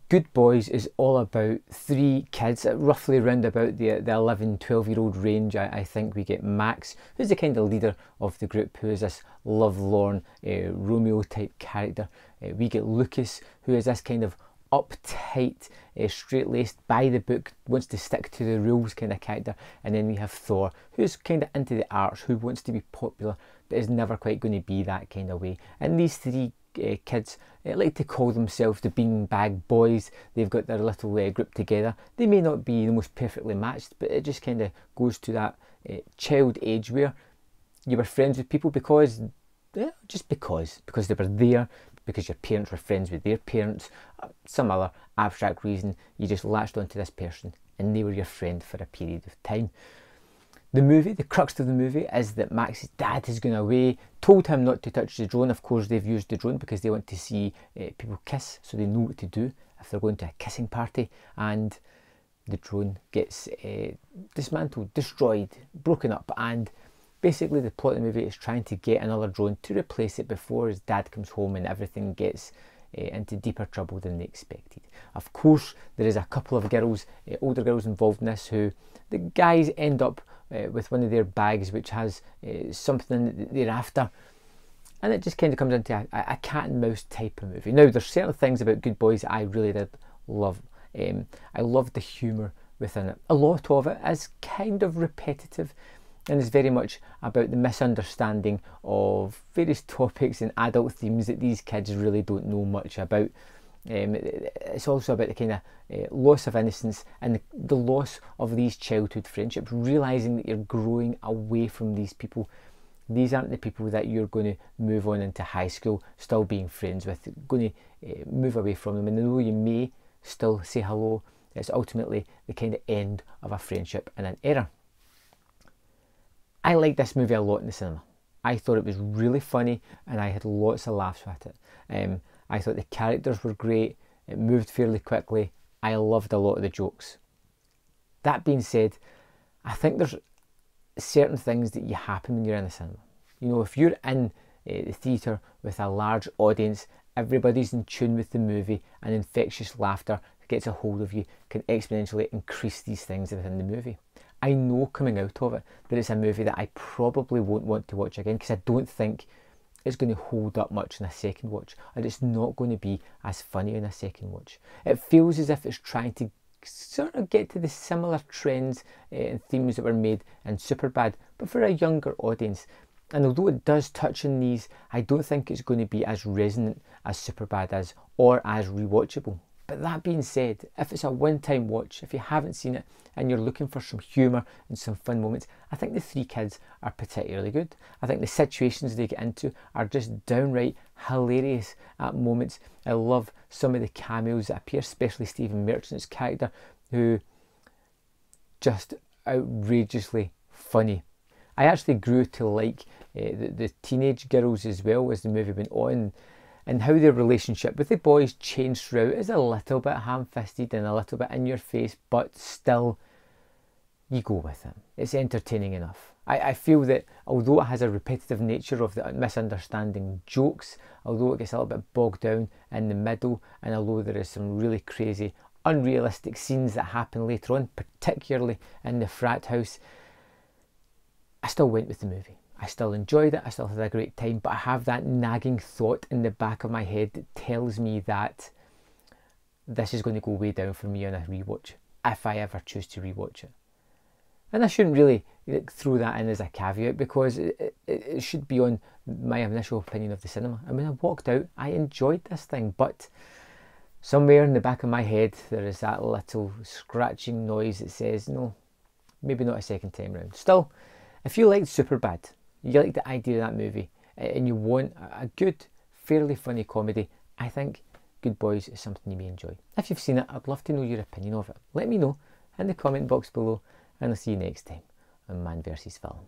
Good Boys is all about three kids, roughly around about the 11, 12-year-old range. I think we get Max, who's the kind of leader of the group, who is this lovelorn Romeo type character. We get Lucas, who is this kind of uptight, straight-laced, by the book, wants to stick to the rules kind of character. And then we have Thor, who's kind of into the arts, who wants to be popular, but is never quite going to be that kind of way. And these three kids like to call themselves the beanbag boys. They've got their little group together. They may not be the most perfectly matched, but it just kind of goes to that child age where you were friends with people because they were there, because your parents were friends with their parents, some other abstract reason. You just latched onto this person and they were your friend for a period of time. The movie, the crux of the movie, is that Max's dad has gone away, told him not to touch the drone. Of course, they've used the drone because they want to see people kiss, so they know what to do if they're going to a kissing party. And the drone gets dismantled, destroyed, broken up, and basically the plot of the movie is trying to get another drone to replace it before his dad comes home and everything gets into deeper trouble than they expected. Of course, there is a couple of girls, older girls involved in this, who the guys end up with one of their bags which has something that they're after, and it just kind of comes into a cat and mouse type of movie. Now, there's certain things about Good Boys I really did love. I loved the humour within it. A lot of it is kind of repetitive and is very much about the misunderstanding of various topics and adult themes that these kids really don't know much about. It's also about the kind of loss of innocence and the loss of these childhood friendships, realising that you're growing away from these people. These aren't the people that you're going to move on into high school still being friends with. You're going to move away from them, and although you may still say hello, it's ultimately the kind of end of a friendship and an era. I liked this movie a lot in the cinema. I thought it was really funny and I had lots of laughs with it. I thought the characters were great, it moved fairly quickly, I loved a lot of the jokes. That being said, I think there's certain things that you happen when you're in the cinema. You know, if you're in the theatre with a large audience, everybody's in tune with the movie, and infectious laughter gets a hold of you, can exponentially increase these things within the movie. I know coming out of it that it's a movie that I probably won't want to watch again, because I don't think it's going to hold up much in a second watch, and it's not going to be as funny in a second watch. It feels as if it's trying to sort of get to the similar trends and themes that were made in Superbad, but for a younger audience. And although it does touch on these, I don't think it's going to be as resonant as Superbad is, or as rewatchable. But that being said, if it's a one-time watch, if you haven't seen it and you're looking for some humour and some fun moments, I think the three kids are particularly good. I think the situations they get into are just downright hilarious at moments. I love some of the cameos that appear, especially Stephen Merchant's character, who just outrageously funny. I actually grew to like the teenage girls as well as the movie went on, and how their relationship with the boys changed throughout is a little bit ham-fisted and a little bit in your face, but still you go with it. It's entertaining enough. I feel that although it has a repetitive nature of the misunderstanding jokes, although it gets a little bit bogged down in the middle, and although there is some really crazy, unrealistic scenes that happen later on, particularly in the frat house, I still went with the movie. I still enjoyed it, I still had a great time, but I have that nagging thought in the back of my head that tells me that this is going to go way down for me on a rewatch, if I ever choose to rewatch it. And I shouldn't really throw that in as a caveat, because it should be on my initial opinion of the cinema. And when I walked out, I enjoyed this thing, but somewhere in the back of my head there is that little scratching noise that says, no, maybe not a second time round. Still, if you liked Superbad, you like the idea of that movie, and you want a good, fairly funny comedy, I think Good Boys is something you may enjoy. If you've seen it, I'd love to know your opinion of it. Let me know in the comment box below, and I'll see you next time on Man vs Film.